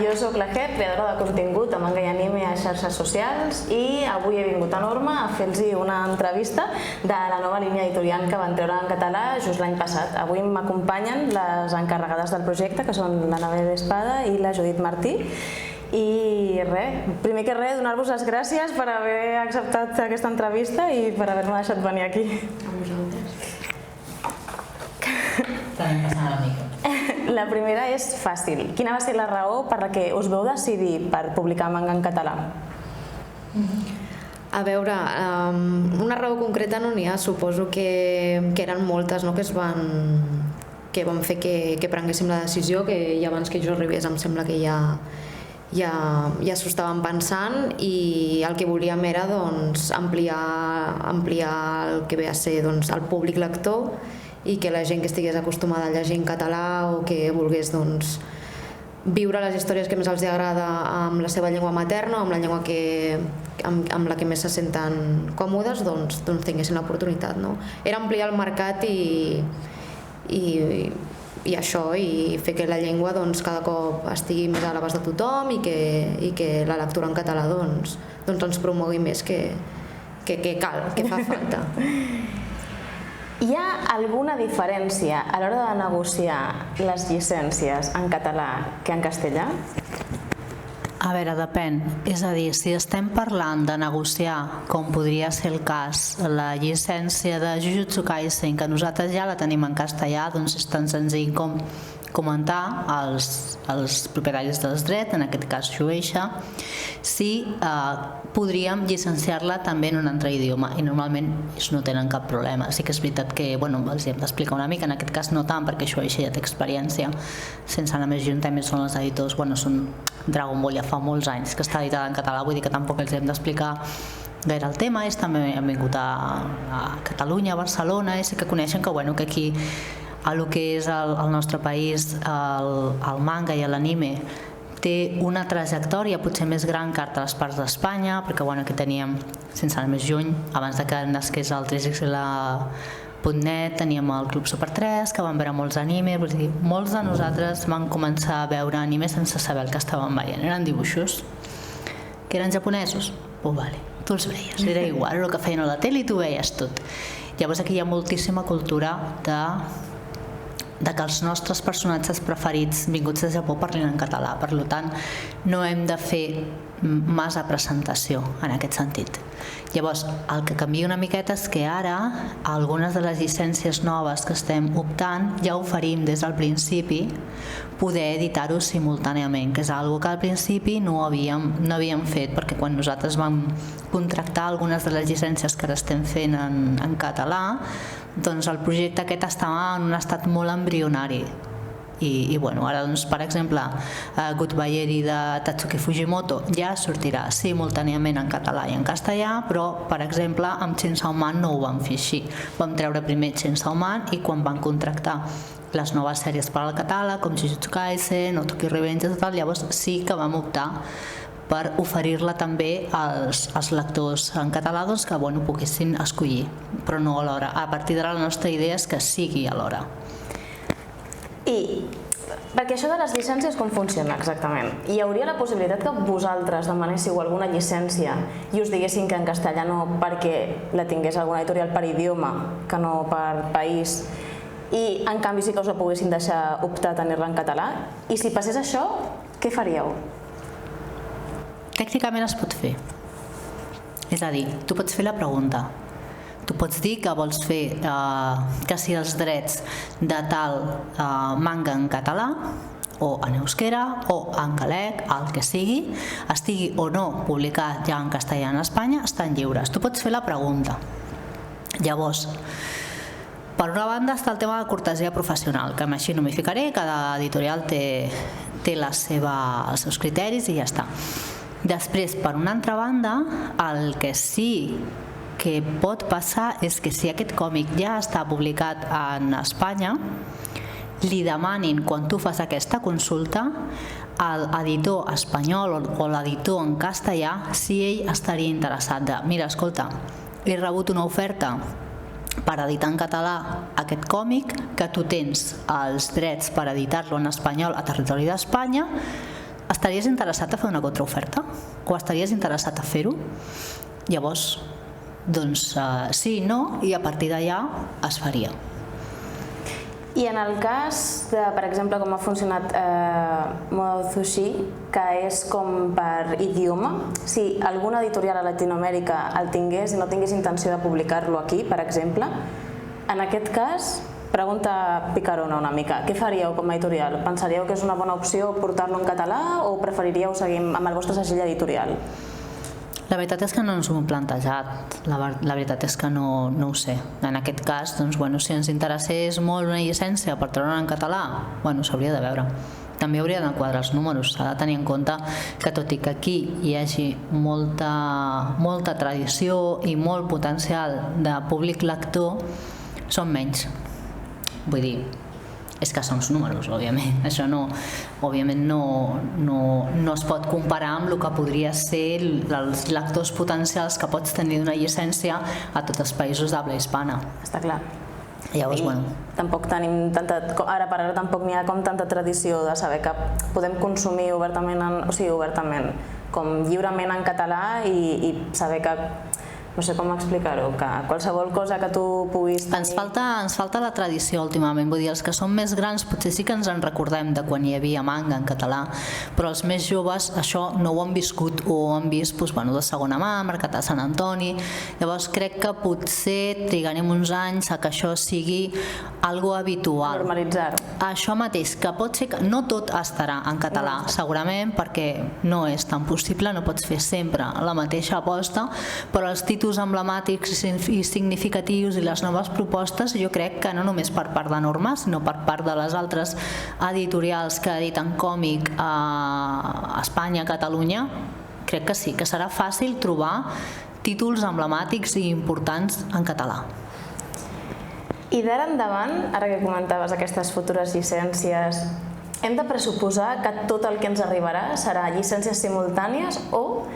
jo sóc la Jet, creadora de contingut de manga i anime a xarxes socials, i avui he vingut a Norma a fer-los una entrevista de la nova línia editorial que van treure en català just l'any passat. Avui m'acompanyen les encarregades del projecte, que són l'Anabel Espada i la Judit Martí. I res, primer que res, donar-vos les gràcies per haver acceptat aquesta entrevista i per haver-me deixat venir aquí. A vosaltres. També passant el micro. La primera és fàcil. Quina va ser la raó per la que us vau decidir per publicar manga en català? A veure, una raó concreta no n'hi ha, suposo que eren moltes, no?, que van fer que prenguéssim la decisió, que ja abans que jo arribés em sembla que ja s'ho estaven pensant, i el que volíem era ampliar el que ve a ser el públic lector i que la gent que estigués acostumada a llegir en català o que volgués viure les històries que més els agrada amb la seva llengua materna o amb la llengua amb la que més se senten còmodes, tinguessin l'oportunitat, no? Era ampliar el mercat i això, i fer que la llengua cada cop estigui més a l'abast de tothom i que la lectura en català ens promogui més, que cal, que fa falta. Hi ha alguna diferència a l'hora de negociar les llicències en català que en castellà? A veure, depèn. És a dir, si estem parlant de negociar, com podria ser el cas, la llicència de Jujutsu Kaisen, que nosaltres ja la tenim en castellà, doncs és tan senzill com comentar als propietaris dels drets, en aquest cas Shueisha, si podríem llicenciar-la també en un altre idioma, i normalment no tenen cap problema. Sí que és veritat que els hem d'explicar una mica, en aquest cas no tant, perquè Shueisha ja té experiència, sense anar més lluny també són els editors, són Dragon Ball ja fa molts anys que està editada en català, vull dir que tampoc els hem d'explicar gaire el tema. Ells també han vingut a Catalunya, a Barcelona, i sé que coneixen que aquí a lo que és el nostre país, el manga i l'anime té una trajectòria potser més gran que altres parts d'Espanya, perquè aquí teníem, sense anar més lluny, abans que nasqués el 3xl.net, teníem el Club Super 3, que van veure molts animes, vull dir, molts de nosaltres van començar a veure animes sense saber el que estàvem veient, eren dibuixos que eren japonesos, doncs vale, tu els veies, era igual, era el que feien a la tele i tu veies tot. Llavors aquí hi ha moltíssima cultura de que els nostres personatges preferits vinguts de Japó parlin en català, per tant no hem de fer massa presentació en aquest sentit. Llavors el que canvia una miqueta és que ara algunes de les llicències noves que estem optant ja oferim des del principi poder editar-ho simultàniament, que és una cosa que al principi no havíem fet, perquè quan nosaltres vam contractar algunes de les llicències que ara estem fent en català, doncs el projecte aquest estava en un estat molt embrionari. I ara, per exemple, Goodbye Eri de Tatsuki Fujimoto ja sortirà simultàniament en català i en castellà, però, per exemple, amb Chainsaw Man no ho vam fer així. Vam treure primer Chainsaw Man i quan van contractar les noves sèries per al catàleg, com Jujutsu Kaisen o Tokyo Revengers i tal, llavors sí que vam optar per oferir-la també als lectors en català que poguessin escollir, però no alhora. A partir d'ara la nostra idea és que sigui alhora. I perquè això de les llicències com funciona exactament? Hi hauria la possibilitat que vosaltres demanéssiu alguna llicència i us diguessin que en castellà no perquè la tingués alguna editorial per idioma que no per país, i en canvi sí que us la poguessin deixar optar a tenir-la en català? I si passés això, què faríeu? Tècnicament es pot fer. És a dir, tu pots fer la pregunta. Tu pots dir que vols fer que si els drets de tal manga en català o en euskera o en galec, el que sigui, estigui o no publicat ja en castellà en Espanya, estan lliures. Tu pots fer la pregunta. Llavors, per una banda està el tema de cortesia professional, que així no m'hi ficaré, cada editorial té els seus criteris i ja està. Després, per una altra banda, el que sí que pot passar és que si aquest còmic ja està publicat en Espanya, li demanin, quan tu fas aquesta consulta, a l'editor espanyol o l'editor en castellà si ell estaria interessat de, mira, escolta, he rebut una oferta per editar en català aquest còmic, que tu tens els drets per editar-lo en espanyol a territori d'Espanya, estaries interessat a fer una contraoferta? O estaries interessat a fer-ho? Llavors, doncs sí, no, i a partir d'allà es faria. I en el cas de, per exemple, com ha funcionat Modo Sushi, que és com per idioma, si alguna editorial a Latinoamèrica el tingués i no tingués intenció de publicar-lo aquí, per exemple, en aquest cas, pregunta picarona una mica, què faríeu com a editorial? Pensaríeu que és una bona opció portar-lo en català o preferiríeu seguir amb el vostre segell editorial? La veritat és que no ens ho hem plantejat, la veritat és que no ho sé. En aquest cas, doncs, bueno, si ens interessés molt una llicència per treure-la en català, bueno, s'hauria de veure. També hauria de quadrar els números, s'ha de tenir en compte que tot i que aquí hi hagi molta tradició i molt potencial de públic lector, són menys. Vull dir, és que són els números, òbviament. Això òbviament no es pot comparar amb el que podria ser els lectors potencials que pots tenir d'una llicència a tots els països d'habla hispana. Està clar. Llavors, bueno. Tampoc tenim ara per ara tampoc n'hi ha com tanta tradició de saber que podem consumir obertament, com lliurement en català i saber que, no sé com explicar-ho, que qualsevol cosa que tu puguis tenir... Ens falta la tradició últimament, vull dir, els que som més grans potser sí que ens en recordem de quan hi havia manga en català, però els més joves això no ho han viscut o ho han vist de segona mà, Mercat de Sant Antoni. Llavors crec que potser trigarem uns anys a que això sigui algo habitual. Normalitzar-ho. Això mateix, que pot ser que no tot estarà en català, segurament, perquè no és tan possible, no pots fer sempre la mateixa aposta, però els títols emblemàtics i significatius i les noves propostes, jo crec que no només per part de Norma, sinó per part de les altres editorials que editen còmic a Espanya, a Catalunya, crec que sí, que serà fàcil trobar títols emblemàtics i importants en català. I d'ara endavant, ara que comentaves aquestes futures llicències, hem de pressuposar que tot el que ens arribarà serà llicències simultànies o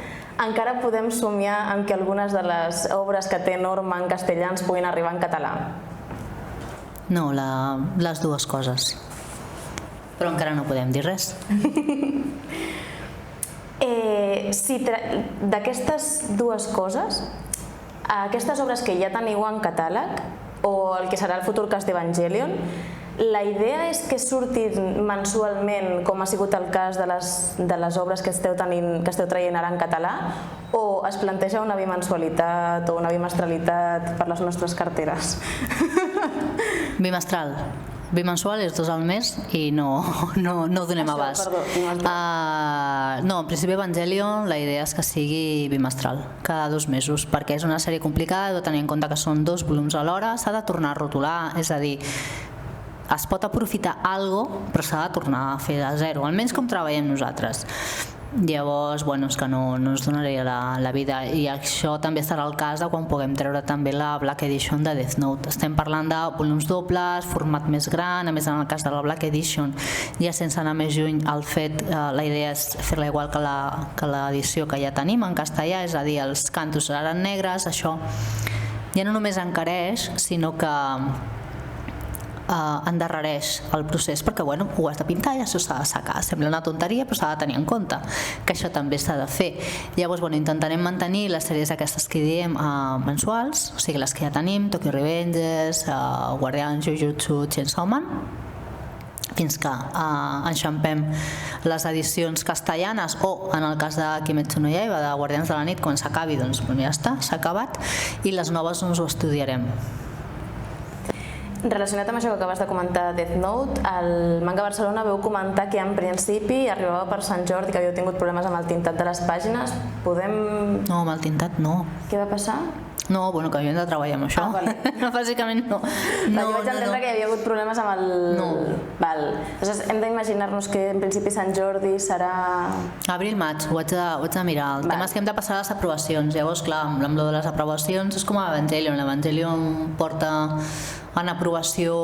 encara podem somiar en que algunes de les obres que té Norma en castellà ens puguin arribar en català? No, les dues coses. Però encara no podem dir res. D'aquestes dues coses, aquestes obres que ja teniu en catàleg, o el que serà el futur cast d'Evangelion, la idea és que surtin mensualment, com ha sigut el cas de les obres que esteu traient ara en català, o es planteja una bimensualitat o una bimestralitat per les nostres carteres? Bimestral. Bimensual és 2 al mes i no donem abast. No, en principi Evangelion la idea és que sigui bimestral, cada 2 mesos, perquè és una sèrie complicada, de tenir en compte que són 2 volums alhora, s'ha de tornar a rotular, és a dir, es pot aprofitar alguna cosa, però s'ha de tornar a fer de zero, almenys com treballem nosaltres. Llavors, bueno, és que no ens donaria la vida, i això també serà el cas de quan puguem treure també la Black Edition de Death Note. Estem parlant de volums dobles, format més gran, a més en el cas de la Black Edition, ja sense anar més lluny, la idea és fer-la igual que l'edició que ja tenim en castellà, és a dir, els cantos seran negres, això ja no només encareix, sinó que endarrereix el procés, perquè bueno, ho has de pintar i això s'ha de secar. Sembla una tonteria, però s'ha de tenir en compte que això també s'ha de fer. Llavors, bueno, intentarem mantenir les sèries aquestes que diem mensuals, o sigui, les que ja tenim, Tokyo Revengers, Guardians, Jujutsu, Chainsaw Man, fins que enxampem les edicions castellanes, o en el cas de Kimetsu no Yaiba, de Guardians de la Nit, quan s'acabi, doncs ja està, s'ha acabat, i les noves doncs ho estudiarem. Relacionat amb això que acabes de comentar, Death Note, al Manga Barcelona veu comentar que en principi arribava per Sant Jordi, que havíeu tingut problemes amb el tintat de les pàgines. Podem... No, amb el tintat no. Què va passar? No, bueno, que havíem de treballar amb això. Vale. Bàsicament no. Jo vaig entendre que hi havia hagut problemes amb el... No. Val. Llavors hem d'imaginar-nos que en principi Sant Jordi serà... Abril-maig, ho haig de mirar. El tema és que hem de passar les aprovacions. Llavors, clar, amb lo de les aprovacions és com a Evangelion. L'Evangelion porta en aprovació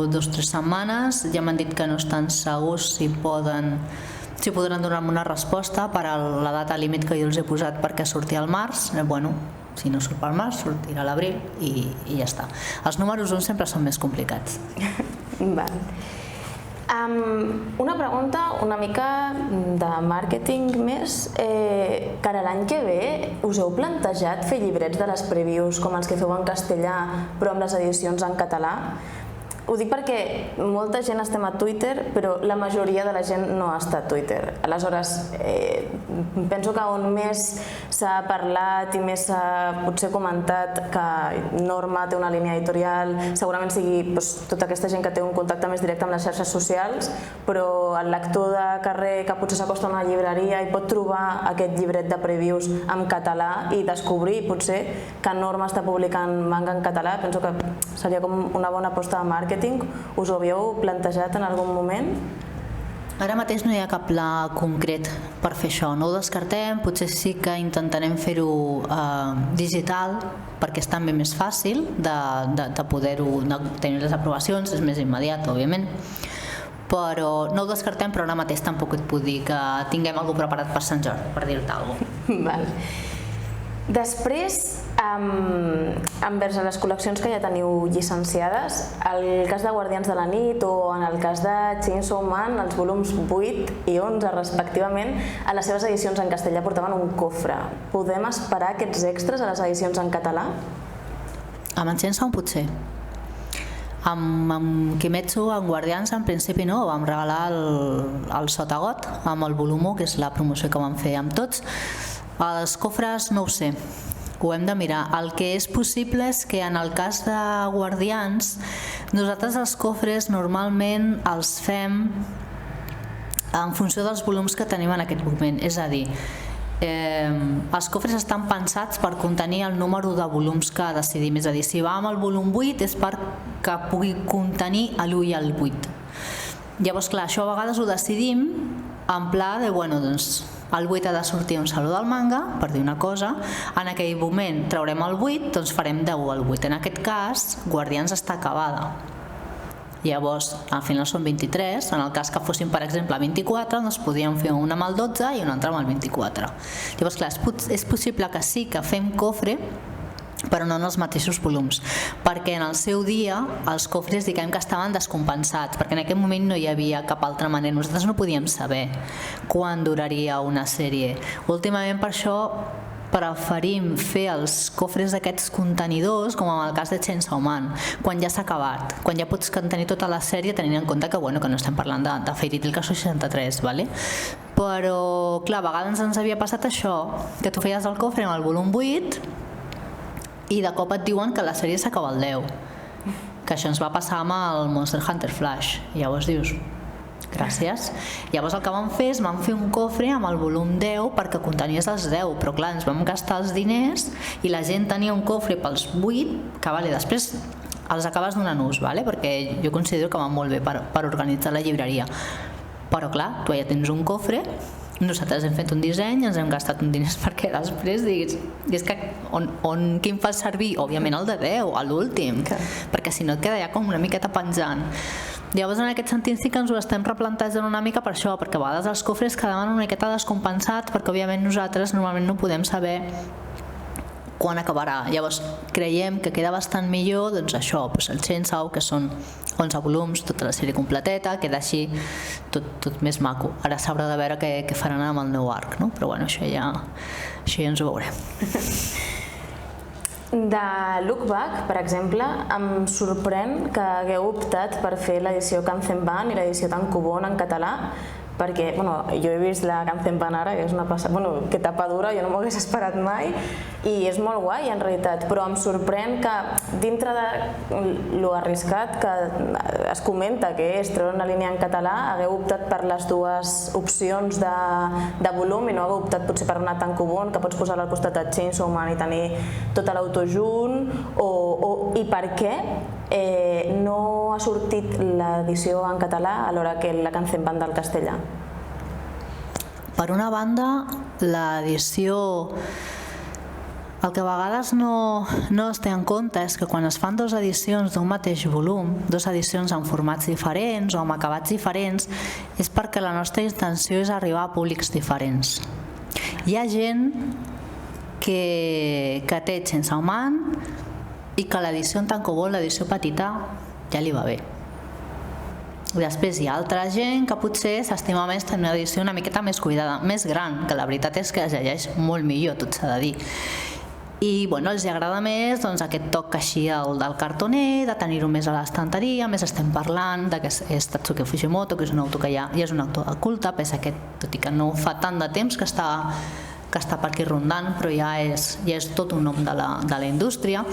2 o 3 setmanes. Ja m'han dit que no estan segurs si podran donar-me una resposta per a la data límit que jo els he posat perquè surti al març. Bueno, si no surt pel març, sortirà a l'abril i ja està. Els números 1 sempre són més complicats. Val. Una pregunta una mica de màrqueting més. Cara a l'any que ve, us heu plantejat fer llibrets de les previews com els que feu en castellà però amb les edicions en català? Ho dic perquè molta gent estem a Twitter, però la majoria de la gent no està a Twitter. Aleshores, penso que on més s'ha parlat i més s'ha potser comentat que Norma té una línia editorial, segurament sigui tota aquesta gent que té un contacte més directe amb les xarxes socials, però el lector de carrer que potser s'acosta a una llibreria i pot trobar aquest llibret de previews en català i descobrir potser que Norma està publicant manga en català, penso que seria com una bona aposta de màrqueting. Us ho havíeu plantejat en algun moment? Ara mateix no hi ha cap pla concret per fer això, no ho descartem, potser sí que intentarem fer-ho digital perquè és també més fàcil de poder-ho tenir les aprovacions, és més immediat, òbviament, però no ho descartem, però ara mateix tampoc et puc dir que tinguem alguna cosa preparat per Sant Jordi, per dir-te alguna cosa. Després, envers les col·leccions que ja teniu llicenciades, el cas de Guardians de la Nit o en el cas de Chainsaw Man, els volums 8 i 11 respectivament, a les seves edicions en castellà portaven un cofre. Podem esperar aquests extras a les edicions en català? Amb en Chainsaw potser. Amb Kimetsu, amb Guardians, en principi no, vam regalar el Sotagot amb el volum 1, que és la promoció que vam fer amb tots. Els cofres no ho sé, ho hem de mirar. El que és possible és que en el cas de Guardians nosaltres els cofres normalment els fem en funció dels volums que tenim en aquest moment, és a dir, els cofres estan pensats per contenir el número de volums que decidim, és a dir, si va amb el volum 8 és perquè pugui contenir l'1 i el 8. Llavors, clar, això a vegades ho decidim en pla de, bueno, doncs el 8 ha de sortir un salut del manga, per dir una cosa, en aquell moment traurem el 8, doncs farem 10 al 8. En aquest cas, Guardians està acabada. Llavors, al final són 23, en el cas que fossin, per exemple, 24, doncs podríem fer una amb el 12 i una altra amb el 24. Llavors, clar, és possible que sí que fem cofre, però no en els mateixos volums, perquè en el seu dia els cofres diguem que estaven descompensats, perquè en aquell moment no hi havia cap altra manera, nosaltres no podíem saber quan duraria una sèrie. Últimament per això preferim fer els cofres d'aquests contenidors, com en el cas de Chainsaw Man, quan ja s'ha acabat, quan ja pots contenir tota la sèrie tenint en compte que, bueno, que no estem parlant de Fairy Tail que són 63, ¿vale? Però clar, a vegades ens havia passat això, que tu feies el cofre amb el volum 8 i de cop et diuen que la sèrie s'acaba al 10, que això ens va passar amb el Monster Hunter Flash. I llavors dius, gràcies. Llavors el que vam fer és vam fer un cofre amb el volum 10 perquè contenies els 10, però clar, ens vam gastar els diners i la gent tenia un cofre pels 8 que vale, després els acabes donant ús, vale? Perquè jo considero que va molt bé per organitzar la llibreria, però clar, tu ja tens un cofre, nosaltres hem fet un disseny, ens hem gastat un diners perquè després diguis, i és que quin fas servir? Òbviament el de 10, a l'últim, perquè si no et queda ja com una miqueta penjant. Llavors en aquest sentit sí que ens ho estem replantejant una mica per això, perquè a vegades els cofres quedaven una miqueta descompensats perquè òbviament nosaltres normalment no podem saber quan acabarà. Llavors creiem que queda bastant millor doncs això, doncs el Chainsaw, que són 11 volums, tota la sèrie completeta, queda així tot més maco. Ara s'haurà de veure què faran amb el nou arc, no? Però bueno, això ja ens ho veurem. De Look Back, per exemple, em sorprèn que hagueu optat per fer l'edició Kanzenban i l'edició Tankobon en català, perquè jo he vist la Kanzenban ara, que és una passada, que tapa dura, jo no m'ho hagués esperat mai, i és molt guai en realitat, però em sorprèn que dintre de lo arriscat que es comenta que és treure una línia en català, hagueu optat per les dues opcions de volum i no hagueu optat potser per una Tankobon que pots posar al costat de Chainsaw Man i tenir tot l'autor junt, i per què no ha sortit l'edició en català alhora que la Kanzenban del castellà? Per una banda, l'edició, el que a vegades no es té en compte és que quan es fan dues edicions d'un mateix volum, dues edicions en formats diferents o amb acabats diferents, és perquè la nostra intenció és arribar a públics diferents. Hi ha gent que té Chainsaw Man i que l'edició en tankobon, l'edició petita, ja li va bé. Després hi ha altra gent que potser s'estima més tenir una edició una miqueta més cuidada, més gran, que la veritat és que es llegeix molt millor, tot s'ha de dir. I bueno, els agrada més aquest toc així del cartoner, de tenir-ho més a l'estanteria. Més estem parlant que és Tatsuki Fujimoto, que és un autor que ja és un autor de culte, pese que, tot i que no fa tant de temps que està per aquí rondant, però ja és tot un nom de la indústria.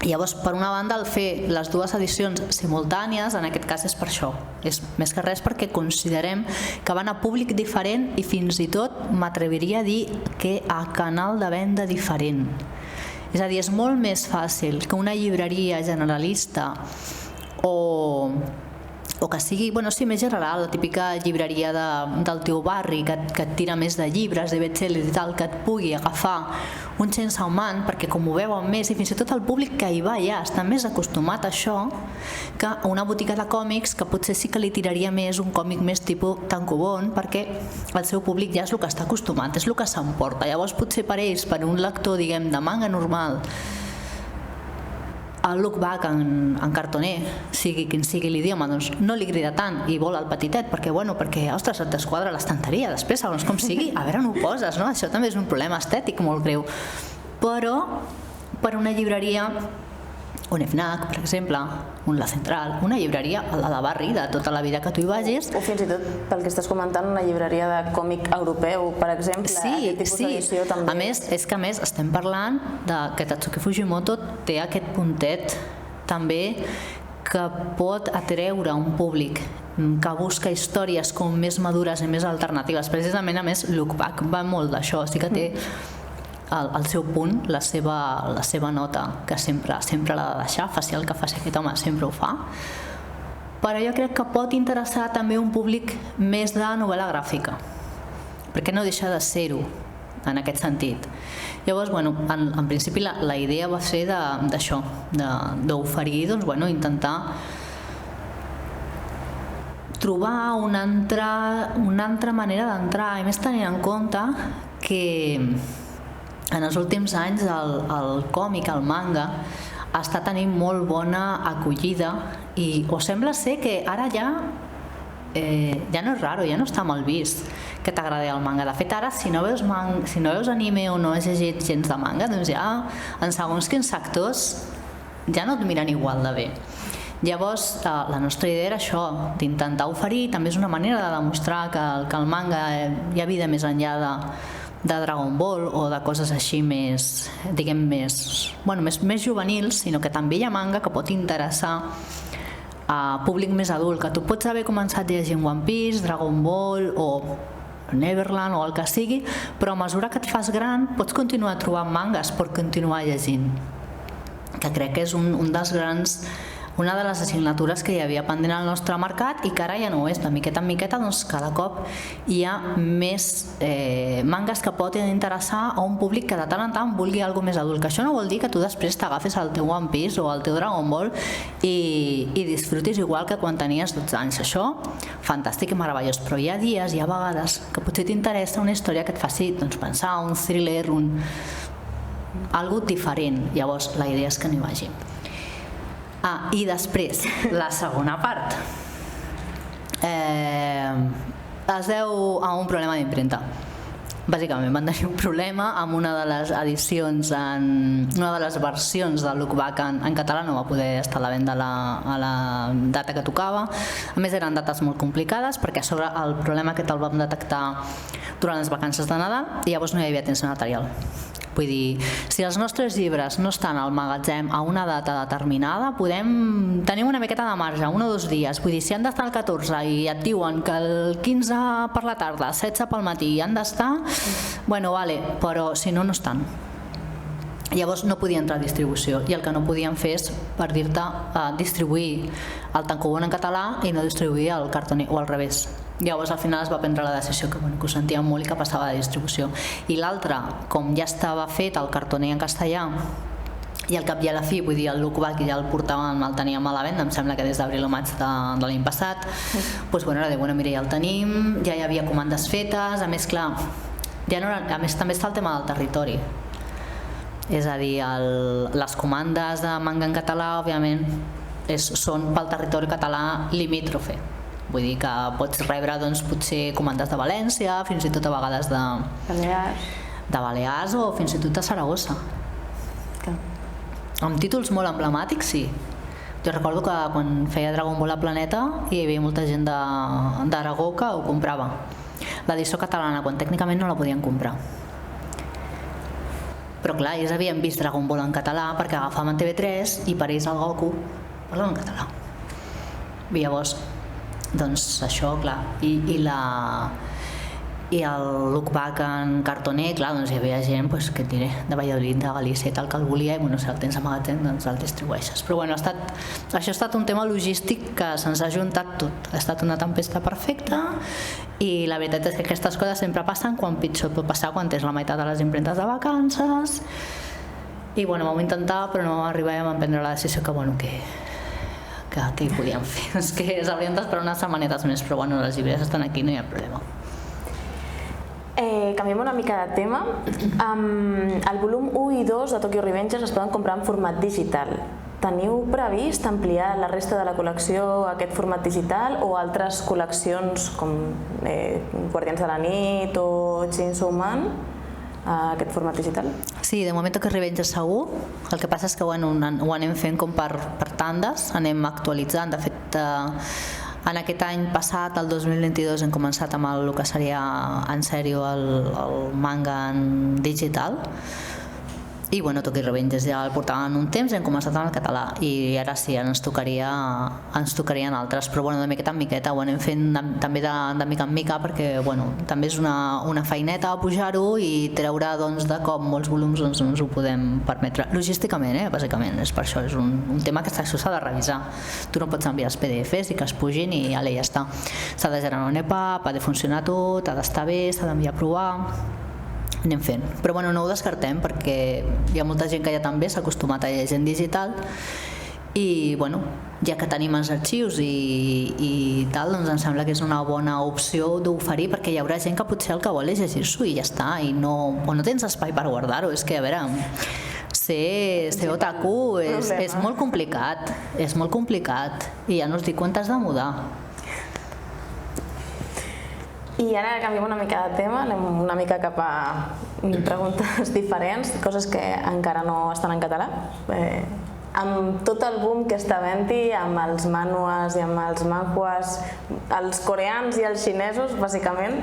Llavors, per una banda, el fer les dues edicions simultànies, en aquest cas és per això. És més que res perquè considerem que van a públic diferent i fins i tot m'atreviria a dir que a canal de venda diferent. És a dir, és molt més fàcil que una llibreria generalista o que sigui, més general, la típica llibreria del teu barri que et tira més de llibres, de bestsellers i tal, que et pugui agafar un Chainsaw Man, perquè com ho veuen més, i fins i tot el públic que hi va ja està més acostumat a això, que a una botiga de còmics que potser sí que li tiraria més un còmic més tipus tankobon, perquè el seu públic ja és el que està acostumat, és el que s'emporta. Llavors potser per ells, per un lector, diguem, de manga normal, el look back en cartoner, sigui quin sigui l'idioma, doncs no li crida tant i vol el petitet, perquè, ostres, et desquadra l'estanteria, després, segons com sigui, a veure on ho poses, no? Això també és un problema estètic molt greu. Però, per una llibreria, un FNAC, per exemple, un La Central, una llibreria, la de barri, de tota la vida que tu hi vagis. O fins i tot, pel que estàs comentant, una llibreria de còmic europeu, per exemple, aquest tipus d'edició també. A més, estem parlant que Tatsuki Fujimoto té aquest puntet també que pot atreure un públic que busca històries com més madures i més alternatives. Precisament, a més, Look Back va molt d'això, sí que té el seu punt, la seva nota, que sempre l'ha de deixar, faci el que faci aquest home, sempre ho fa. Però jo crec que pot interessar també un públic més de novel·la gràfica, perquè no deixa de ser-ho en aquest sentit. Llavors, en principi la idea va ser d'això, d'oferir, intentar trobar una altra manera d'entrar, i més tenint en compte que en els últims anys el còmic, el manga, està tenint molt bona acollida i sembla ser que ara ja no és raro, ja no està mal vist que t'agradi el manga. De fet, ara, si no veus anime o no has llegit gens de manga, doncs ja en segons quins sectors ja no et miren igual de bé. Llavors, la nostra idea era això, d'intentar oferir, també és una manera de demostrar que el manga hi ha vida més enllà de Dragon Ball o de coses així més, diguem, més juvenils, sinó que també hi ha manga que pot interessar a públic més adult, que tu pots haver començat llegint One Piece, Dragon Ball o Neverland o el que sigui, però a mesura que et fas gran pots continuar trobant mangas per continuar llegint, que crec que és una de les assignatures que hi havia pendent al nostre mercat i que ara ja no ho és. De miqueta en miqueta, doncs cada cop hi ha més mangas que poden interessar a un públic que de tant en tant vulgui alguna més adult, que això no vol dir que tu després t'agafes el teu One Piece o el teu Dragon Ball i disfrutis igual que quan tenies 12 anys. Això, fantàstic i meravellós, però hi ha dies, hi ha vegades que potser t'interessa una història que et faci pensar, un thriller, algo diferent. Llavors la idea és que n'hi vagi. I després, la segona part es deu a un problema d'impremta. Bàsicament van tenir un problema amb una de les edicions, una de les versions del Look Back en català no va poder estar a la venda a la data que tocava. A més, eren dates molt complicades perquè a sobre el problema aquest el vam detectar durant les vacances de Nadal i llavors no hi havia temps material. Vull dir, si els nostres llibres no estan al magatzem a una data determinada, tenim una miqueta de marge, 1 o 2 dies. Vull dir, si han d'estar el 14 i et diuen que el 15 per la tarda, 16 pel matí han d'estar, vale, però si no, no estan. Llavors no podia entrar a distribució i el que no podien fer és, per dir-te, distribuir el tankobon en català i no distribuir el cartoner, o al revés. Llavors al final es va prendre la decisió que ho sentíem molt i que passava de distribució. I l'altre, com ja estava fet el cartoner en castellà i al cap i a la fi, vull dir, el Look Back ja el portàvem, el teníem a la venda, em sembla que des d'abril o maig de l'any passat, era de mira, ja el tenim, ja hi havia comandes fetes, a més, clar, a més també està el tema del territori. És a dir, les comandes de manga en català, òbviament, són pel territori català limítrofe. Vull dir que pots rebre potser comandes de València, fins i tot a vegades de Balears o fins i tot de Saragossa. Amb títols molt emblemàtics, sí. Jo recordo que quan feia Dragon Ball a Planeta hi havia molta gent d'Aragó que ho comprava. L'edició catalana, quan tècnicament no la podien comprar. Però clar, ells havien vist Dragon Ball en català perquè agafaven TV3 i per ells el Goku parlava en català. I llavors, doncs això, clar, i el look back en cartoner, clar, doncs hi havia gent, què et diré, de Valladolid, de Galícia i tal, que el volia, i si el tens a magatzem, doncs el distribueixes. Però bueno, això ha estat un tema logístic que se'ns ha juntat tot. Ha estat una tempesta perfecta i la veritat és que aquestes coses sempre passen quan pitjor pot passar, quan tens la meitat de les impremtes de vacances. I bueno, vam intentar, però no arribàvem a prendre la decisió que hi podíem fer. És que s'haurien d'esperar unes setmanetes més, però bueno, les llibreries estan aquí, no hi ha problema. Canviem una mica de tema. El volum 1 i 2 de Tokyo Revengers es poden comprar en format digital. Teniu previst ampliar la resta de la col·lecció a aquest format digital o altres col·leccions com Guardians de la Nit o Chainsaw Man a aquest format digital? Sí, de moment Tokyo Revengers segur. El que passa és que ho anem fent com per tandes, anem actualitzant. De fet, en aquest any passat, el 2022, hem començat amb el que seria en sèrio el manga en digital. I bueno, Tokyo Revengers ja el portaven un temps, hem començat amb el català i ara sí, ens tocarien altres, però bueno, de miqueta en miqueta ho anem fent també de mica en mica perquè bueno, també és una feineta pujar-ho i treure de cop molts volums no ens ho podem permetre logísticament, bàsicament, és per això, és un tema que això s'ha de revisar. Tu no pots enviar els PDFs i que es pugin i ja està. S'ha de generar un EPUB, ha de funcionar tot, ha d'estar bé, s'ha d'enviar a provar. Anem fent, però bueno, no ho descartem perquè hi ha molta gent que ja també s'ha acostumat a llegir en digital i bueno, ja que tenim els arxius i tal, doncs em sembla que és una bona opció d'oferir perquè hi haurà gent que potser el que vol és llegir-s'ho i ja està, i no tens espai per guardar-ho. És que, a veure, ser otaku és molt complicat i ja no us dic quan t'has de mudar. I ara canviem una mica de tema, anem una mica cap a preguntes diferents, coses que encara no estan en català. Amb tot el boom que està havent-hi, amb els manues i amb els manhwas, els coreans i els xinesos, bàsicament,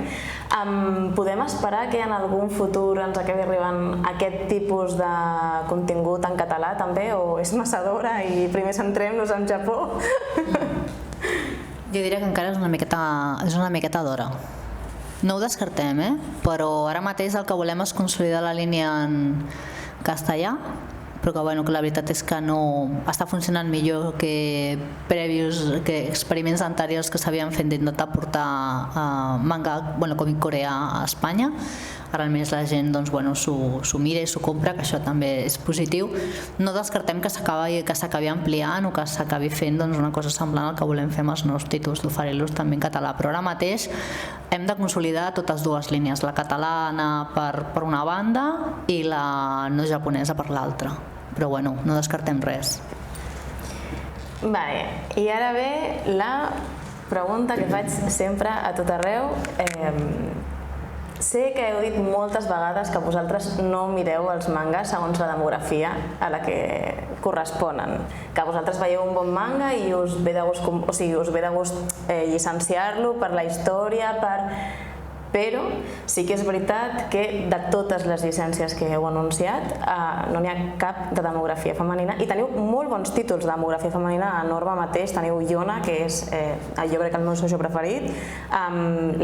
podem esperar que en algun futur ens acabi arribant aquest tipus de contingut en català també, o és massa d'hora i primer centrem-nos en Japó? Jo diria que encara és una miqueta d'hora. No ho descartem, però ara mateix el que volem és consolidar la línia en castellà, però que la veritat és que no està funcionant millor que experiments anteriors que s'havien fet d'intentar portar manga, còmic coreà a Espanya. Ara més la gent s'ho mira i s'ho compra, que això també és positiu. No descartem que s'acabi ampliant o que s'acabi fent una cosa semblant al que volem fer amb els nous títols, d'oferir-los també en català, però ara mateix hem de consolidar totes dues línies, la catalana per una banda i la no japonesa per l'altra, però no descartem res. I ara ve la pregunta que faig sempre a tot arreu. Sé que heu dit moltes vegades que vosaltres no mireu els mangas segons la demografia a la que corresponen, que vosaltres veieu un bon manga i us ve de gust llicenciar-lo per la història, però sí que és veritat que de totes les llicències que heu anunciat no n'hi ha cap de demografia femenina i teniu molt bons títols de demografia femenina. A Norma mateix teniu Yona, que és jo crec que el meu shoujo preferit,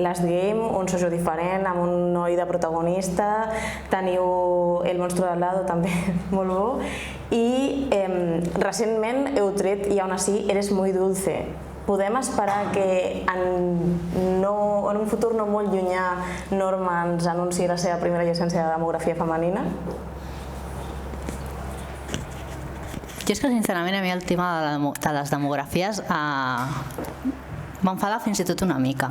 Last Game, un shoujo diferent amb un noi de protagonista, teniu El monstruo de al lado, també molt bo, i recentment heu tret I aún así eres muy dulce. Podem esperar que en un futur no molt llunyà Norma ens anunciï la seva primera llicència de demografia femenina? Jo és que sincerament a mi el tema de les demografies m'enfada fins i tot una mica,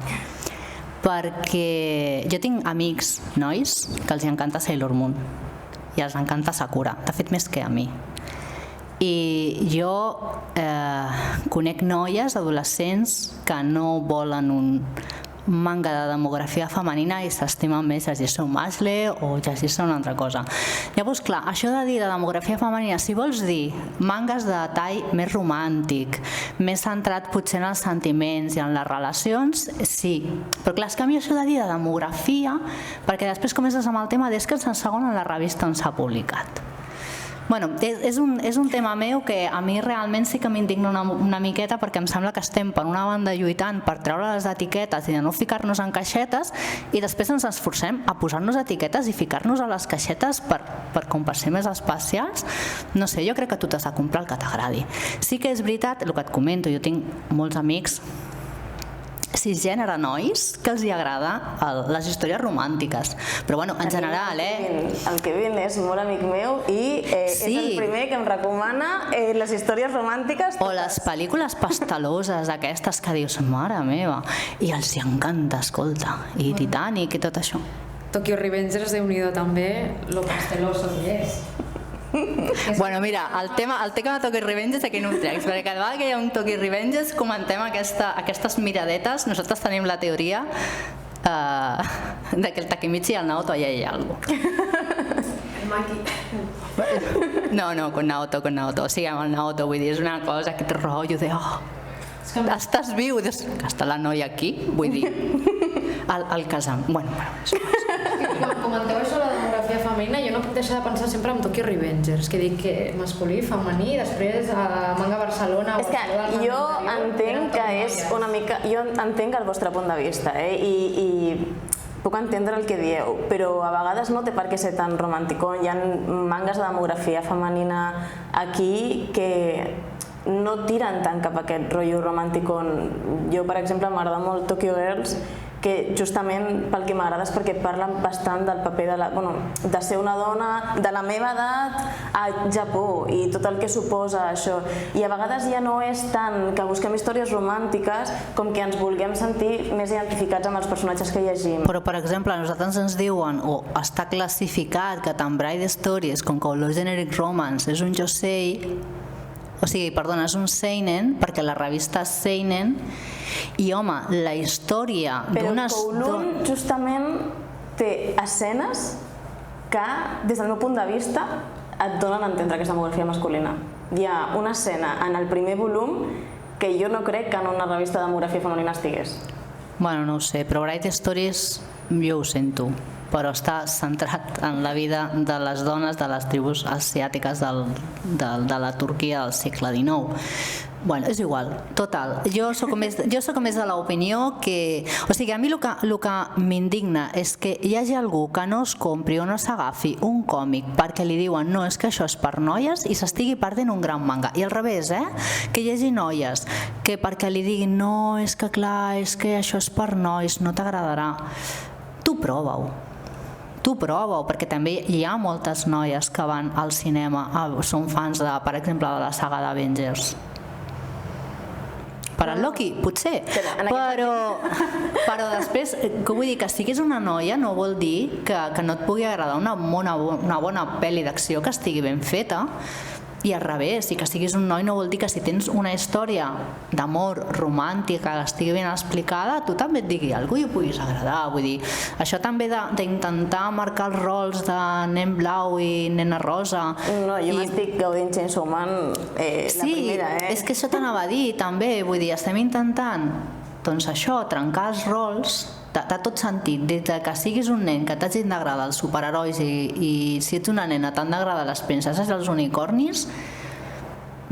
perquè jo tinc amics nois que els encanta Sailor Moon i els encanta Sakura, de fet més que a mi. I jo conec noies, adolescents, que no volen un manga de demografia femenina i s'estimen més llegir-se un mascle o llegir-se una altra cosa. Llavors, clar, això de dir de demografia femenina, si vols dir mangas de tall més romàntic, més centrat potser en els sentiments i en les relacions, sí. Però clar, és que a mi això de dir de demografia, perquè després comences amb el tema d'és que en segon en la revista on s'ha publicat. Bueno, és un tema meu que a mi realment sí que m'indigna una miqueta, perquè em sembla que estem per una banda lluitant per treure les etiquetes i de no ficar-nos en caixetes, i després ens esforcem a posar-nos etiquetes i ficar-nos a les caixetes per ser més especials. No sé, jo crec que tu t'has de comprar el que t'agradi. Sí que és veritat, el que et comento, jo tinc molts amics cisgènere nois que els hi agrada les històries romàntiques, però bueno, en general, El Kevin és molt amic meu i és el primer que em recomana les històries romàntiques. O les pel·lícules pasteloses aquestes que dius, mare meva, i els hi encanta, escolta, i Titanic i tot això. Tokyo Revengers, Déu-n'hi-do també, lo pasteloso que és. Bueno, mira, el tema de Tokyo Revengers aquí no ho trecs, perquè cada vegada que hi ha un Tokyo Revengers comentem aquestes miradetes. Nosaltres tenim la teoria de que el Takemichi i el Naoto allà hi ha alguna cosa. No, con Naoto. O sigui, amb el Naoto, vull dir, és una cosa, aquest rotllo de estàs viu, que està la noia aquí, vull dir, el casament. Bueno, quan comenteu això de la demografia femenina, jo no puc deixar de pensar sempre en Tokyo Revengers, que dic que masculí, femení, després a Manga Barcelona... És que jo entenc que és una mica... Jo entenc el vostre punt de vista, i puc entendre el que dieu, però a vegades no té per què ser tan romanticón. Hi ha mangas de demografia femenina aquí que no tiren tant cap a aquest rotllo romànticon. Jo, per exemple, m'agrada molt Tokyo Girls, que justament pel que m'agrada és perquè parlen bastant del paper de ser una dona de la meva edat a Japó i tot el que suposa això. I a vegades ja no és tant que busquem històries romàntiques com que ens vulguem sentir més identificats amb els personatges que llegim. Però, per exemple, a nosaltres ens diuen, o està classificat, que tant Bride Stories com Color Generic Romance és un josei, o sigui, perdona, és un seinen, perquè la revista és seinen, i home, la història d'unes... Però Kowloon justament té escenes que, des del meu punt de vista, et donen a entendre que és demografia masculina. Hi ha una escena en el primer volum que jo no crec que en una revista de demografia femenina estigués. Bueno, no ho sé, però Bright Stories jo ho sento, però està centrat en la vida de les dones de les tribus asiàtiques de la Turquia del segle XIX. Bueno, és igual, total. Jo soc més de l'opinió que... O sigui, a mi el que m'indigna és que hi hagi algú que no es compri o no s'agafi un còmic perquè li diuen no, és que això és per noies i s'estigui perdent un gran manga. I al revés, que hi hagi noies que perquè li diguin no, és que clar, és que això és per nois, no t'agradarà. Tu prova-ho, perquè també hi ha moltes noies que van al cinema, són fans, per exemple, de la saga d'Avengers. Per al Loki, potser, però després, que vull dir, que siguis una noia no vol dir que no et pugui agradar una bona pel·li d'acció que estigui ben feta, i al revés, i que siguis un noi no vol dir que si tens una història d'amor romàntica que estigui ben explicada, tu també et digui alguna cosa i ho puguis agradar. Vull dir, això també d'intentar marcar els rols de nen blau i nena rosa... No, jo m'estic gaudint Chainsaw Man la primera, Sí, és que això t'anava a dir també, vull dir, estem intentant, doncs això, trencar els rols de tot sentit, des que siguis un nen que t'hagin d'agradar els superherois i si ets una nena t'han d'agradar les princeses i els unicornis.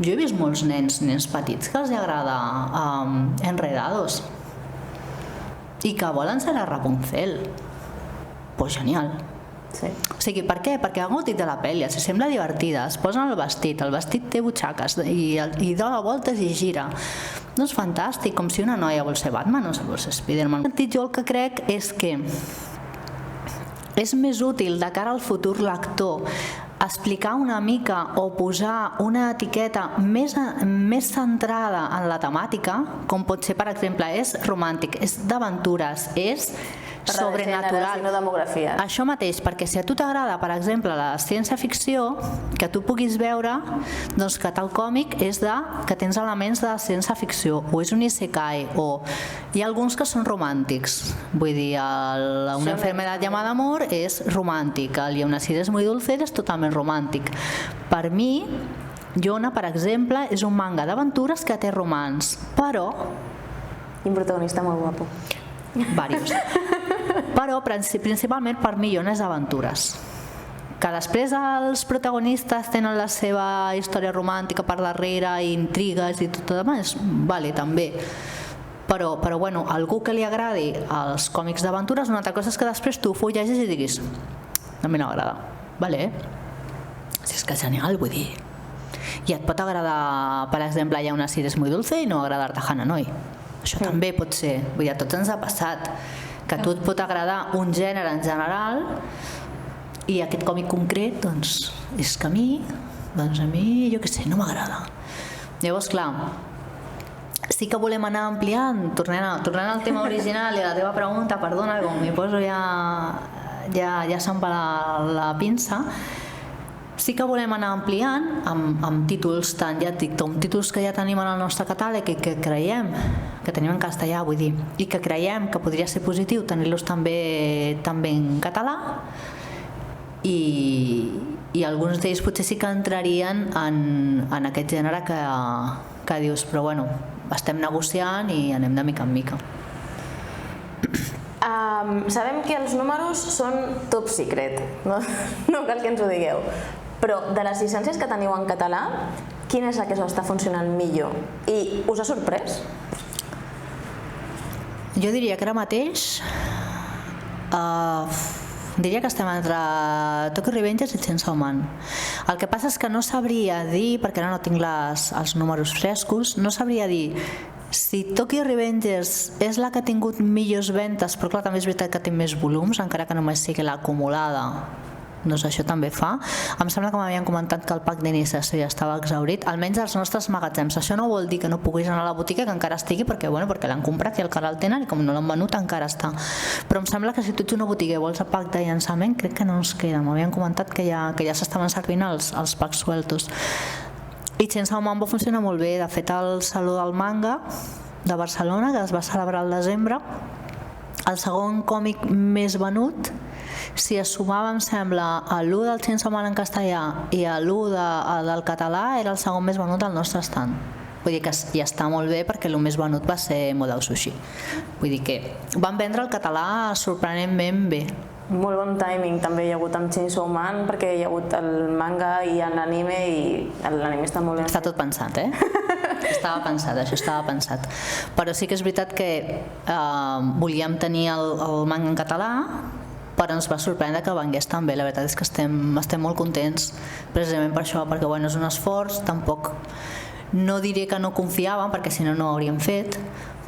Jo he vist molts nens petits que els agrada Enredados i que volen ser a Rapunzel. Pues genial. Sí. O sigui, per què? Perquè ha gautit de la pel·li, els sembla divertida, es posen el vestit té butxaques i dona voltes i gira. No és fantàstic, com si una noia vol ser Batman o vol ser Spiderman. Jo el que crec és que és més útil de cara al futur lector explicar una mica o posar una etiqueta més centrada en la temàtica, com pot ser, per exemple, és romàntic, és d'aventures, és sobrenatural. I no demografies. Això mateix, perquè si a tu t'agrada, per exemple, la ciència-ficció, que tu puguis veure doncs, que tal còmic és que tens elements de ciència-ficció, o és un isekai, o hi ha alguns que són romàntics. Vull dir, una enfermedad llamada amor és romàntic, el Leonacides es muy dulce és totalment romàntic. Per mi, Yona, per exemple, és un manga d'aventures que té romans, però... I un protagonista molt guapo. Varios. Però principalment per mi Yona és d'aventures. Que després els protagonistes tenen la seva història romàntica per darrere, i intrigues i tot demás, vale, també. Però bueno, algú que li agradi els còmics d'aventures, una altra cosa és que després tu ho llegis i diguis a mi no m'agrada, vale? Si és que és genial, vull dir. I et pot agradar, per exemple, hi ha una Leonacides muy dulce i no agradar-te Hananoi. Això també pot ser, vull dir, a tots ens ha passat, que a tu et pot agradar un gènere en general i aquest còmic concret, doncs, és que a mi, jo què sé, no m'agrada. Llavors, clar, sí que volem anar ampliant, tornant al tema original i a la teva pregunta, perdona, com m'hi poso ja se'm va la pinça, sí que volem anar ampliant amb títols títols que ja tenim en el nostre catàleg i que creiem que tenim en castellà, vull dir, i que creiem que podria ser positiu tenir-los també en català, i alguns d'ells potser sí que entrarien en aquest gènere que dius, però bueno, estem negociant i anem de mica en mica. Sabem que els números són top secret, no cal que ens ho digueu, però de les llicències que teniu en català, quina és la que us està funcionant millor? I us ha sorprès? Jo diria que ara mateix diria que estem entre Tokyo Revengers i Chainsaw Man. El que passa és que no sabria dir, perquè ara no tinc els números frescos, no sabria dir si Tokyo Revengers és la que ha tingut millors ventes, però clar, també és veritat que té més volums, encara que només sigui l'acumulada, doncs això també fa. Em sembla que m'havien comentat que el pack d'iniciació ja estava exhaurit, almenys als nostres magatzems. Això no vol dir que no puguis anar a la botiga, que encara estigui, perquè l'han comprat i encara el tenen, i com no l'han venut encara està. Però em sembla que si tu ets una botiga i vols el pack de llançament, crec que no ens queda. M'havien comentat que ja s'estaven servint els packs sueltos. I Chainsaw Man va funcionar molt bé. De fet, el Saló del Manga de Barcelona, que es va celebrar al desembre, el segon còmic més venut, si es sumava, em sembla, l'1 del Chainsaw Man en castellà i l'1 del català, era el segon més venut al nostre stand. Vull dir que ja està molt bé, perquè el més venut va ser Modao Sushi. Vull dir que van vendre el català sorprenentment bé. Molt bon timing també hi ha hagut amb Chainsaw Man, perquè hi ha hagut el manga i l'anime, i l'anime està molt bé. Està tot pensat, Estava pensat, això estava pensat. Però sí que és veritat que volíem tenir el manga en català, però ens va sorprendre que vengués tan bé. La veritat és que estem molt contents precisament per això, perquè bueno, és un esforç, tampoc no diré que no confiàvem, perquè si no, no ho hauríem fet,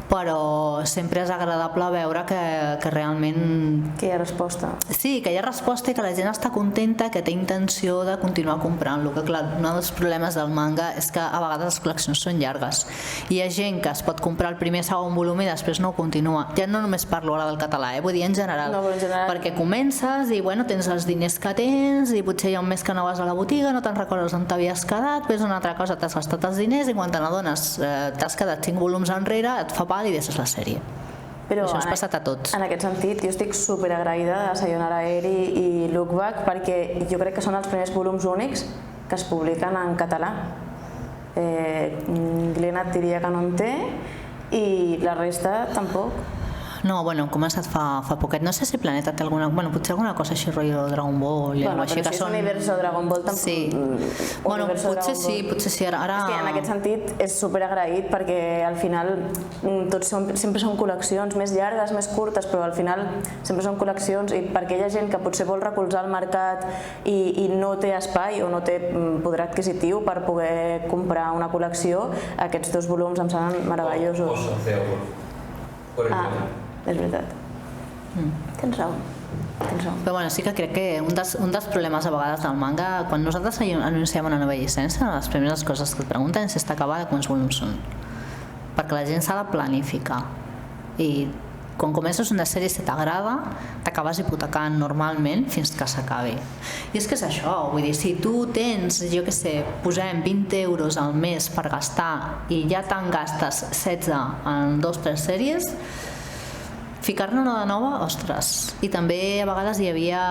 però sempre és agradable veure que realment... Que hi ha resposta. Sí, que hi ha resposta i que la gent està contenta, que té intenció de continuar comprant-lo. Que clar, un dels problemes del manga és que a vegades les col·leccions són llargues. Hi ha gent que es pot comprar el primer segon volum i després no ho continua. Ja no només parlo ara del català, vull dir en general. No, però en general... Perquè comences i bueno, tens els diners que tens i potser hi ha un mes que no vas a la botiga, no te'n recordes on t'havies quedat, ves una altra cosa, t'has gastat els diners i quan te n'adones t'has quedat 5 volums enrere, et fa i deixes la sèrie. Però això ens ha passat a tots. En aquest sentit, jo estic superagraïda de Sayonara Eri i Look Back, perquè jo crec que són els primers volums únics que es publiquen en català. Glenat diria que no en té i la resta tampoc. No, bueno, hem començat fa poquet. No sé si Planeta té alguna... Bueno, potser alguna cosa així, rotllo Dragon Ball i alguna cosa així, que són... Bueno, però si és Universo Dragon Ball tampoc... Sí. Bueno, potser sí. Ara... És que en aquest sentit és superagraït, perquè al final tots sempre són col·leccions més llargues, més curtes, però al final sempre són col·leccions, i per aquella gent que potser vol recolzar el mercat i no té espai o no té poder adquisitiu per poder comprar una col·lecció, aquests 2 volums em semblen meravellosos. O Sensei, per exemple. És veritat. Tens raó. Però bueno, sí que crec que un dels problemes a vegades del manga, quan nosaltres anunciem una nova llicència, les primeres coses que et pregunten és si està acabada, quants volums són. Perquè la gent s'ha de planificar. I quan comences una sèrie, si t'agrada, t'acabes hipotecant normalment fins que s'acabi. I és que és això, vull dir, si tu tens, jo què sé, posem 20 euros al mes per gastar i ja te'n gastes 16 en 2 o 3 sèries, ficar-ne una de nova, ostres. I també a vegades hi havia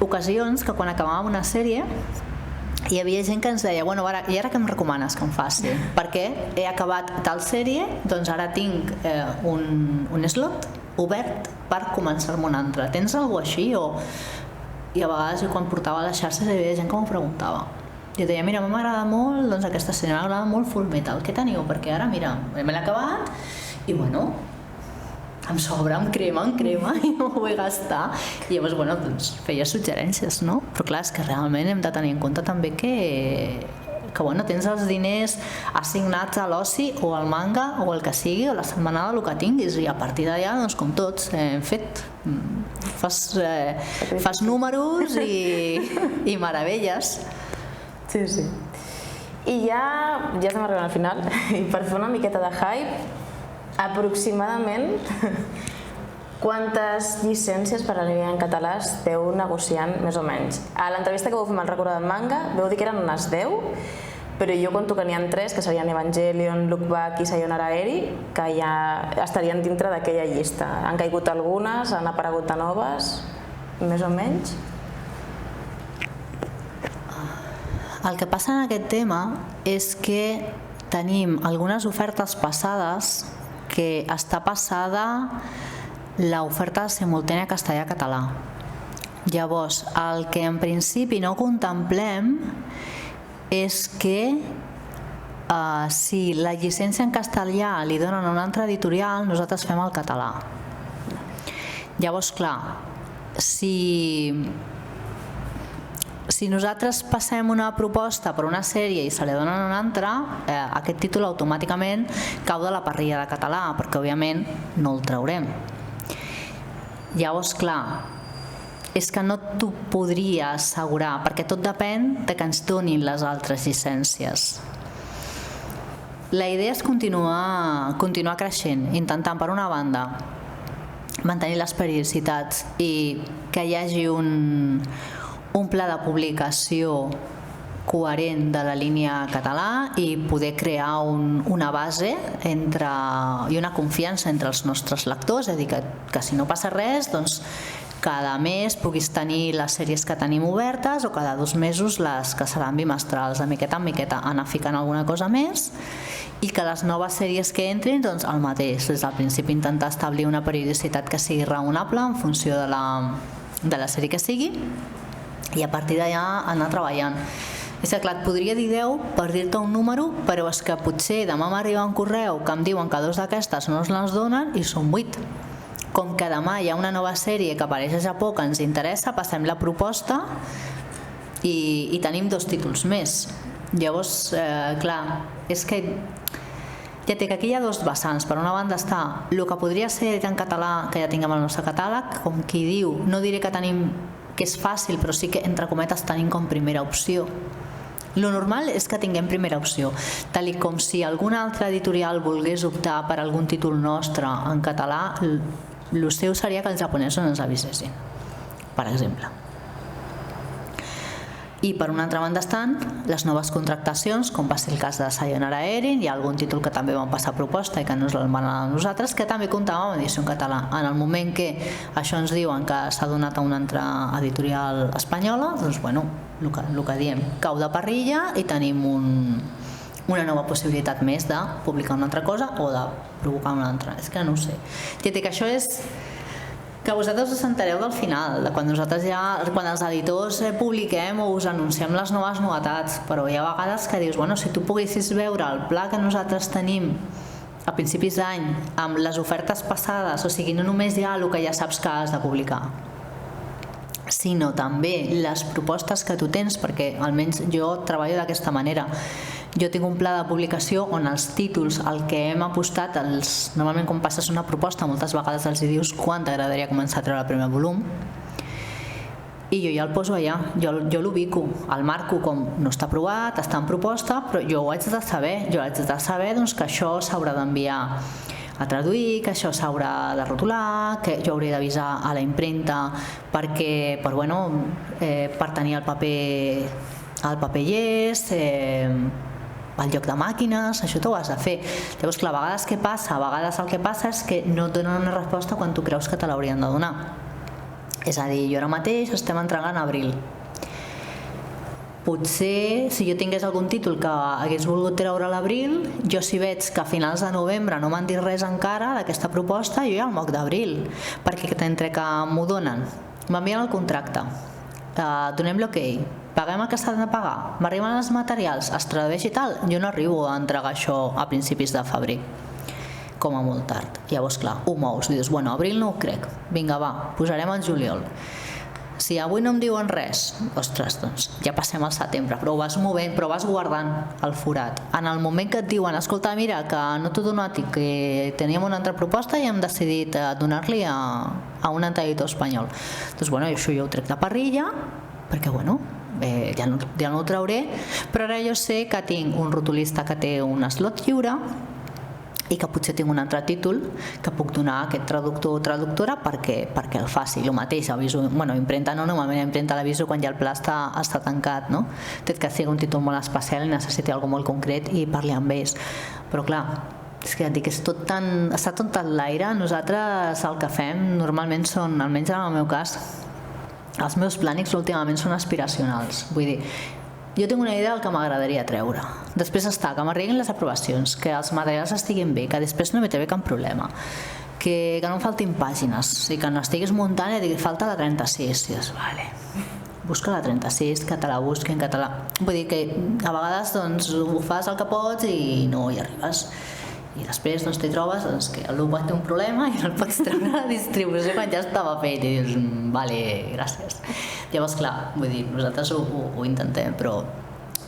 ocasions que quan acabàvem una sèrie hi havia gent que ens deia, bueno, i ara què em recomanes que em faci? Perquè he acabat tal sèrie, doncs ara tinc un slot obert per començar-me una altra. Tens alguna cosa així? I a vegades quan portava a les xarxes hi havia gent que m'ho preguntava. I deia, mira, m'agrada molt doncs aquesta sèrie, m'agrada molt Full Metal, què teniu? Perquè ara, mira, me l'he acabat i bueno, em sobra, em crema i no ho vull gastar. I llavors, bueno, doncs feia suggerències, no? Però clar, és que realment hem de tenir en compte també que bueno, tens els diners assignats a l'oci o al manga o el que sigui, o la setmanada, el que tinguis, i a partir d'allà, doncs com tots hem fet, fas números i meravelles. Sí, sí. I ja estem arribant al final, i per fer una miqueta de hype, aproximadament quantes llicències per anime en català esteu negociant, més o menys? A l'entrevista que vau fer amb el Record del Manga vau dir que eren unes 10, però jo conto que n'hi ha 3, que serien Evangelion, Look Back i Sayonara Eri, que ja estarien dintre d'aquella llista. Han caigut algunes, han aparegut de noves, més o menys? El que passa en aquest tema és que tenim algunes ofertes passades que està passada l'oferta simultània castellà-català. Llavors, el que en principi no contemplem és que si la llicència en castellà li donen a una altra editorial, nosaltres fem el català. Llavors, clar, si nosaltres passem una proposta per una sèrie i se li donen una altra, aquest títol automàticament cau de la parrilla de català, perquè òbviament no el traurem. Llavors, clar, és que no t'ho podria assegurar, perquè tot depèn de que ens donin les altres llicències. La idea és continuar creixent, intentant, per una banda, mantenir les periodicitats i que hi hagi un pla de publicació coherent de la línia català i poder crear una base i una confiança entre els nostres lectors, és a dir, que si no passa res, doncs cada mes puguis tenir les sèries que tenim obertes o cada 2 mesos les que seran bimestrals, de miqueta en miqueta, anar ficant alguna cosa més, i que les noves sèries que entrin, doncs el mateix, des del principi intentar establir una periodicitat que sigui raonable en funció de la sèrie que sigui, i a partir d'allà anar treballant. És que clar, et podria dir 10 per dir-te un número, però és que potser demà m'arriba un correu que em diuen que 2 d'aquestes no ens les donen i són 8. Com que demà hi ha una nova sèrie que apareix a Japó que ens interessa, passem la proposta i tenim 2 títols més. Llavors, clar, és que ja té que aquí hi ha 2 vessants. Per una banda està el que podria ser en català, que ja tinguem el nostre catàleg, com qui diu, no diré que és fàcil, però sí que, entre cometes, tenim com primera opció. Lo normal és que tinguem primera opció, tal com si alguna altra editorial volgués optar per algun títol nostre en català, el seu seria que els japonesos ens avisessin, per exemple. I per una altra banda estan les noves contractacions, com va ser el cas de Sayonara Erin, hi ha algun títol que també van passar proposta i que no ens el van a nosaltres, que també comptàvem amb edició en català. En el moment que això ens diuen que s'ha donat a una altra editorial espanyola, doncs bueno, el que diem, cau de parrilla i tenim una nova possibilitat més de publicar una altra cosa o de provocar una altra. És que no ho sé. Ja té que això és que vosaltres us entereu del final, de quan nosaltres quan els editors publiquem o us anunciem les noves novetats, però hi ha vegades que dius, bueno, si tu poguessis veure el pla que nosaltres tenim a principis d'any amb les ofertes passades, o sigui, no només hi ha el que ja saps que has de publicar, sinó també les propostes que tu tens, perquè almenys jo treballo d'aquesta manera. Jo tinc un pla de publicació on els títols, el que hem apostat, normalment quan passes una proposta moltes vegades els dius quan t'agradaria començar a treure el primer volum, i jo ja el poso allà, jo l'ubico, el marco com no està aprovat, està en proposta, però jo ho haig de saber, doncs, que això s'haurà d'enviar a traduir, que això s'haurà de rotular, que jo hauré d'avisar a la impremta perquè per tenir el paper llest, el lloc de màquines, això t'ho has de fer. Llavors, clar, a vegades què passa? A vegades el que passa és que no et donen una resposta quan tu creus que te l'haurien de donar. És a dir, jo ara mateix estem entregant a abril. Potser, si jo tingués algun títol que hagués volgut treure a l'abril, jo si veig que a finals de novembre no m'han dit res encara d'aquesta proposta, jo ja el moc d'abril, perquè entre que m'ho donen, m'envien el contracte, donem l'ok, paguem el que s'ha de pagar, m'arriben els materials, es tradueix i tal, jo no arribo a entregar això a principis de febrer, com a molt tard. Llavors, clar, ho mous, dius, bueno, abril no ho crec, vinga, va, posarem el juliol. Si avui no em diuen res, ostres, doncs ja passem al setembre, però ho vas movent, però vas guardant el forat. En el moment que et diuen, escolta, mira, que no t'ho donat i que teníem una altra proposta i hem decidit donar-li a un editor espanyol. Doncs bueno, això jo ho trec de parrilla, perquè bueno, ja no ho trauré, però ara jo sé que tinc un rotulista que té un slot lliure i que potser tinc un altre títol que puc donar a aquest traductor o traductora perquè el faci. El mateix, aviso, impremta no, normalment impremta l'aviso quan ja el pla està tancat, no? Tret que sigui un títol molt especial i necessiti alguna molt concret i parli amb ells. Però clar, és que et dic, està tot en l'aire. Nosaltres el que fem normalment són, almenys en el meu cas, els meus plànics últimament són aspiracionals. Vull dir, jo tinc una idea del que m'agradaria treure. Després està, que m'arriguin les aprovacions, que els materials estiguin bé, que després no m'hi té cap problema, que no em faltin pàgines, i que no estiguis muntant i et digui, falta la 36. I dius, vale, busca la 36, que te la busqui en català. Vull dir que a vegades doncs, ho fas el que pots i no hi arribes. I després doncs, t'hi trobes que el Lupa té un problema i no el pots treure a la distribució quan ja estava fet i dius, vale, gràcies. Llavors, clar, vull dir, nosaltres ho intentem, però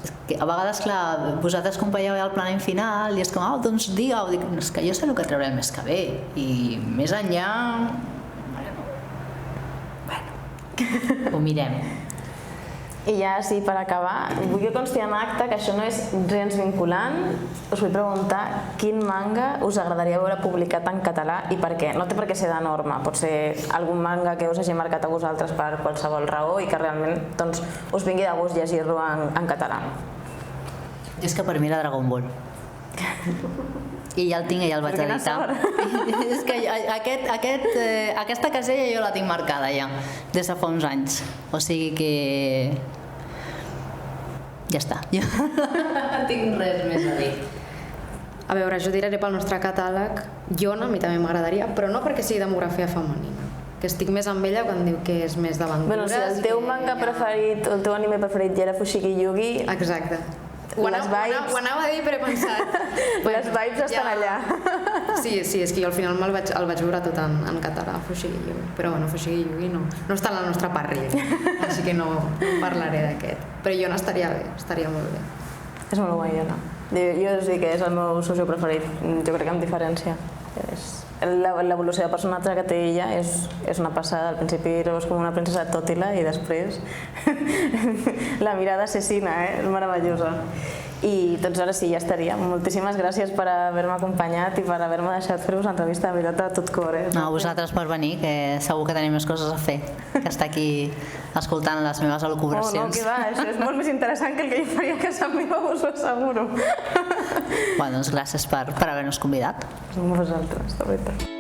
és que a vegades, clar, vosaltres acompanyeu el planning final i és com, doncs digue-ho, dic, és que jo sé el que trauré el mes que ve i més enllà, bueno, ho mirem. I ja, sí, per acabar, vull que consti en acte que això no és gens vinculant. Us vull preguntar quin manga us agradaria veure publicat en català i per què. No té per què ser de norma, pot ser algun manga que us hagi marcat a vosaltres per qualsevol raó i que realment doncs, us vingui de gust llegir-lo en català. És que per mi era Dragon Ball. I ja el tinc i ja el vaig editar. És que aquesta casella jo la tinc marcada ja, des de fa uns anys. O sigui que... ja està. Jo no tinc res més a dir. A veure, jo diré pel nostre catàleg, Yona, a mi també m'agradaria, però no perquè sigui demografia femenina, que estic més amb ella quan diu que és més d'aventures. Bueno, si el teu manga preferit, el teu anime preferit ja era Fushigi Yugi... Exacte. Ho anava a dir, però he pensat... Les vibes estan allà. Sí, és que jo al final el vaig veure tot en català, Fushigi Yugi. Però bueno, Fushigi Yugi no està a la nostra parrilla, així que no parlaré d'aquest. Però Yona estaria bé, estaria molt bé. És molt guai, Yona. Jo us dic que és el meu socio preferit, jo crec que amb diferència. L'evolució de personatge que té ella és una passada. Al principi és com una princesa tòtila i després la mirada assassina, és meravellosa. I doncs ara sí, ja estaria. Moltíssimes gràcies per haver-me acompanyat i per haver-me deixat fer-vos l'entrevista, de veritat, a tot cor. A vosaltres per venir, que segur que tenim més coses a fer que estar aquí escoltant les meves elucubracions. No, que va, això és molt més interessant que el que jo faria a casa meva, us ho asseguro. Bueno, doncs gràcies per haver-nos convidat. Som vosaltres, de veritat.